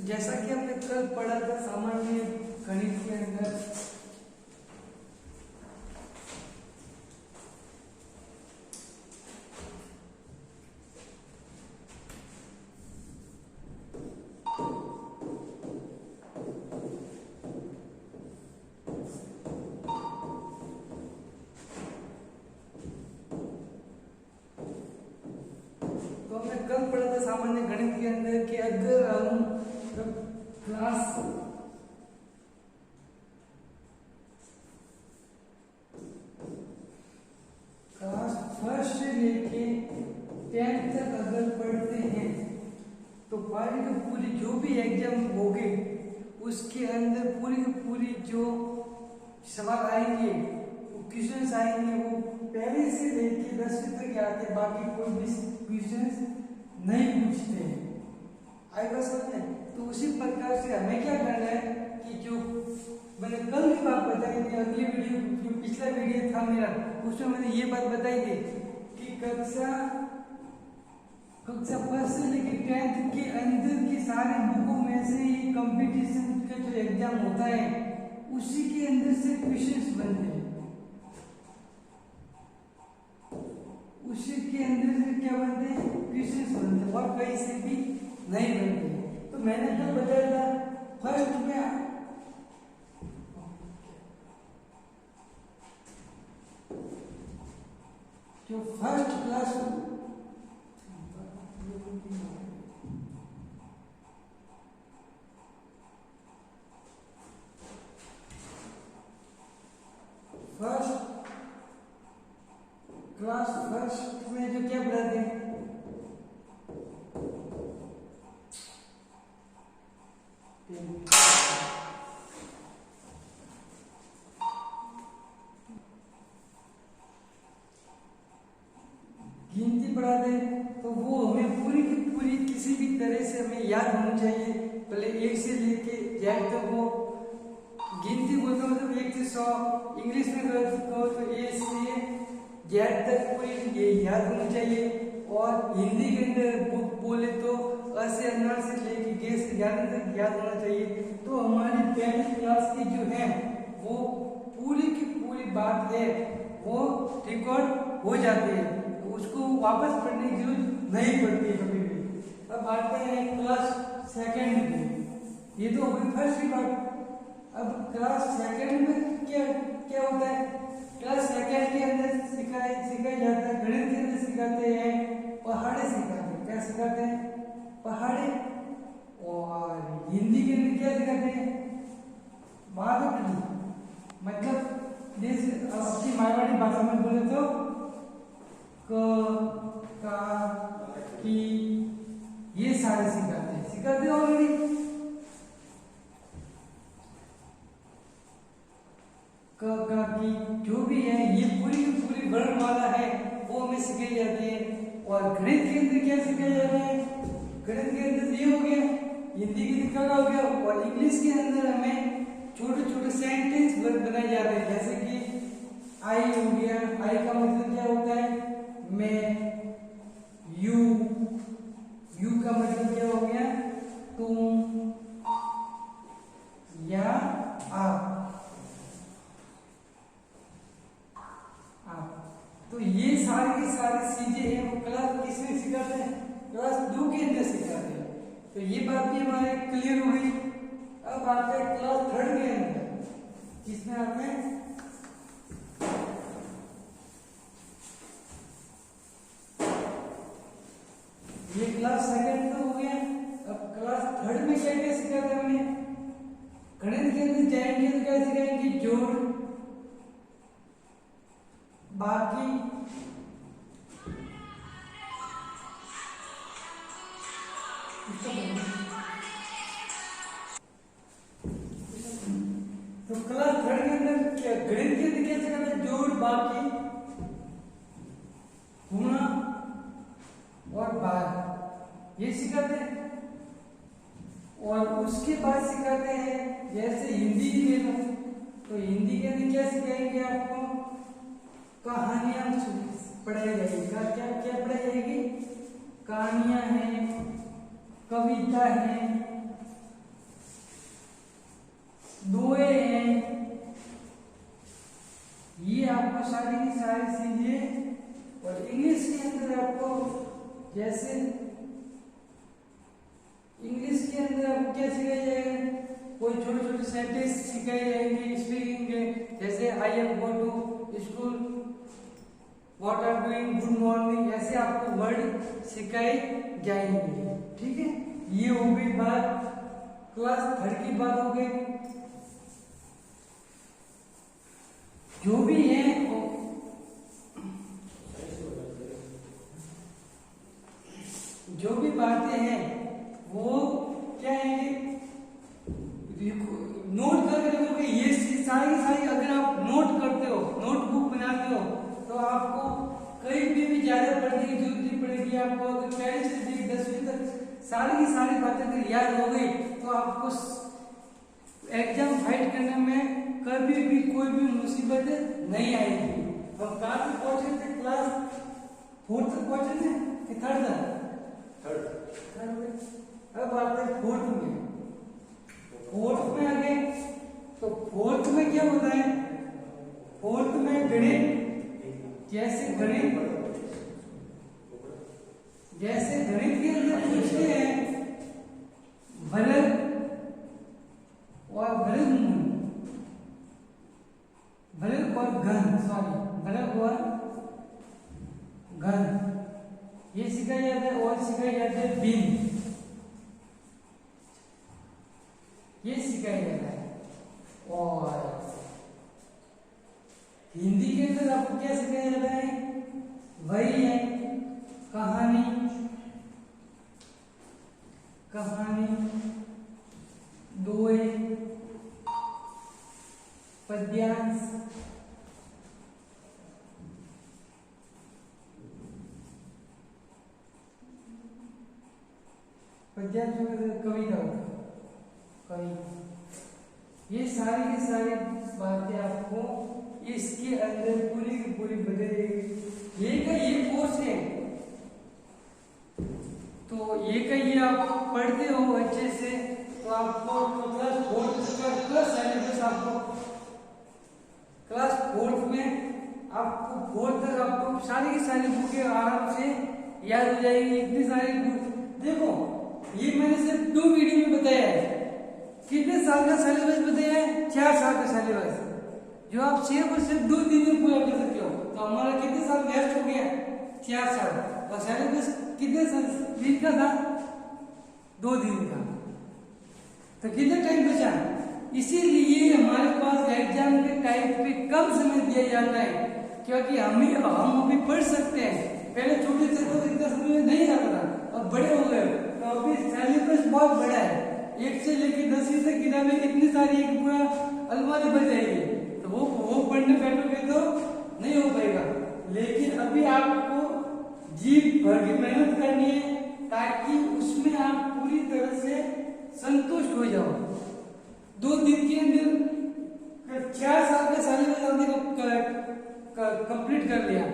जैसा कि हमने कल पढ़ा था सामान्य गणित के अंदर, तो हमने कल पढ़ा था सामान्य गणित के अंदर कि अगर हम क्लास फर्स्ट से लेके 10th तक अगर पढ़ते हैं तो पूरी जो भी एग्जाम होगी उसके अंदर पूरी जो सवाल आएंगे, क्वेश्चंस आएंगे, वो पहले से लेके 10वीं तक आते, बाकी कोई भी क्वेश्चंस नहीं पूछते हैं। आई बात समझ में? तो उसी प्रकार से हमें क्या करना है कि जो मैंने कल भी बात बताई थी, अगली वीडियो जो पिछला वीडियो था मेरा, उसमें मैंने ये बात बताई थी कि कक्षा फर्स्ट से लेकर 10th के अंदर की सारे बुकों में से ये कंपटीशन का जो एग्जाम होता है उसी के अंदर से क्वेश्चंस बनते हैं, उसी के अंदर से क्या बनते हैं, क्वेश्चंस बनते हैं, और कहीं से भी नहीं बनते। तो मैंने कल बताया था फर्स्ट में जो फर्स्ट क्लास फर्स्ट में जो क्या पढ़ाते हैं, गिनती पढ़ाते हैं, तो वो हमें पूरी की पूरी किसी भी तरह से हमें याद होनी चाहिए। पहले 1 से लेके Z तक वो गिनती बोलते मतलब 1 से 100, इंग्लिश में कहो तो A से Z तक पूरी ये याद होनी चाहिए। और हिंदी के अंदर बुक बोले तो अ से अनार से लेके गे से ज्ञान तक याद होना चाहिए। तो हमारी 10th क्लास की जो है वो पूरी की पूरी बात है वो रिकॉर्ड हो जाती है, तो उसको वापस पढ़ने की जरूरत नहीं पड़ती है कभी भी। अब आते हैं क्लास सेकंड में, ये तो होगी फर्स्ट की बात। अब क्लास सेकंड में क्या क्या होता है, क्लास सेकंड के अंदर सिखाया जाता है, गणित के अंदर सिखाते हैं पहाड़े, सिखाते हैं क्या सिखाते हैं, पहाड़े। और हिंदी के अंदर क्या सिखाते हैं, मारवाड़ी, मतलब जैसे अपनी मारवाड़ी भाषा में बोले तो क का की ये सारे सिखाते हैं ऑलरेडी। का की जो भी है ये पूरी की पूरी वर्णमाला है वो हमें सिखाई जाती है। और गणित के अंदर क्या सिखाया जाता है, गणित के अंदर ये हो गया, हिंदी के अंदर क्या हो गया, और इंग्लिश के अंदर हमें छोटे छोटे सेंटेंस बनाए जाते हैं। जैसे कि आई हो गया, आई का मतलब क्या होता है, मैं, यू का मतलब क्या हो गया, तुम या आप। तो ये सारी की सारी चीजें हैं वो क्लास किसमें सिखाते हैं, क्लास 2 के अंदर सिखाते हैं। तो ये बात भी हमारे क्लियर हो गई। अब आते हैं क्लास 3 के अंदर, जिसमें हमें ये क्लास सेकंड तो हो गया। अब क्लास 3 में क्या क्या सिखाते हैं हमें, गणित के अंदर जाएंगे तो क्या सिखाएंगे, जोड़, बाकी, तो क्लास 3 के अंदर क्या गणित के अंदर क्या सिखाते हैं, जोड़, बाकी, गुणा और भाग, ये सिखाते हैं। और उसके बाद सिखाते हैं जैसे हिंदी ले लो, तो हिंदी के अंदर क्या सिखाएंगे आपको, कहानियां पढ़ाई जाएगी। क्या क्या पढ़ाई जाएगी, कहानियां हैं, कविता है, सारी चीजें। और इंग्लिश के अंदर आपको जैसे इंग्लिश के अंदर आपको क्या सिखाया जाएगा, कोई छोटे छोटे सेंटेंस सिखाए जाएंगे स्पीकिंग के, जैसे I am go to school, what are doing, good morning, ऐसे आपको वर्ड सिखाए जाएंगे। ठीक है, ये हो गई बात क्लास 3 की बात हो गई। जो भी है जो भी बातें हैं वो क्या है, नोट करके रखोगे। ये सारी अगर आप नोट करते हो, नोटबुक बनाते हो, तो आपको कहीं भी ज्यादा पढ़ने की जरूरत नहीं पड़ेगी। आपको अगर पहले से 10वीं तक सारी की सारी बातें अगर याद हो गई तो आपको एग्जाम फाइट करने में कभी भी कोई भी मुसीबत नहीं आएगी। हम कहाँ तक पहुंचे थे, क्लास 4 तक पहुंचे थे कि 3rd तक? अब आते हैं 4th में। 4th में आ गए तो 4th में क्या होता है, 4th में गणित, जैसे गणित के अंदर पूछते हैं भलक और घन, ये सिखाया जाता है। और सिखाया जाता है भिन्न, ये सिखाया जाता है। और हिंदी के अंदर आपको क्या सिखाया जाता है, वही है कहानी, दोहे, पद्यांश, कविता, ये सारी की सारी बातें आपको इसके अंदर पूरी की पूरी बताइएगी। ये कोर्स है, तो ये आप पढ़ते हो अच्छे से, तो आपको क्लास 4th का सिलेबस आपको क्लास 4th में आपको 4th तक आपको सारी की सारी बुकें आराम से याद हो जाएगी। इतनी सारी बुक देखो, ये मैंने सिर्फ 2 वीडियो में बताया है। कितने साल का सिलेबस बताया है, 4 साल का सिलेबस, जो आप सिर्फ 2 दिन में पूरा कर सकते हो। तो हमारा कितने साल वेस्ट हो गया, 4 साल। और सिलेबस कितने दिन का था, 2 दिन का, तो कितना टाइम बचा। इसीलिए हमारे पास एग्जाम के टाइम पे कम समय दिया जाता है, क्योंकि हम अभी पढ़ सकते हैं। पहले छोटे थे तो इतना समय नहीं आता था, अब बड़े हो गए तो अभी सिलेबस बहुत बड़ा है। 1 से लेकर 10वीं तक किताबें कितनी सारी, एक पूरा अलमारी बन जाएगी। तो वो पढ़ने बैठोगे तो नहीं हो पाएगा। लेकिन अभी आपको जी भर की मेहनत करनी है, ताकि उसमें आप पूरी तरह से संतुष्ट हो जाओ। 2 दिन के अंदर 4 साल का सिलेबस हमने कंप्लीट कर लिया।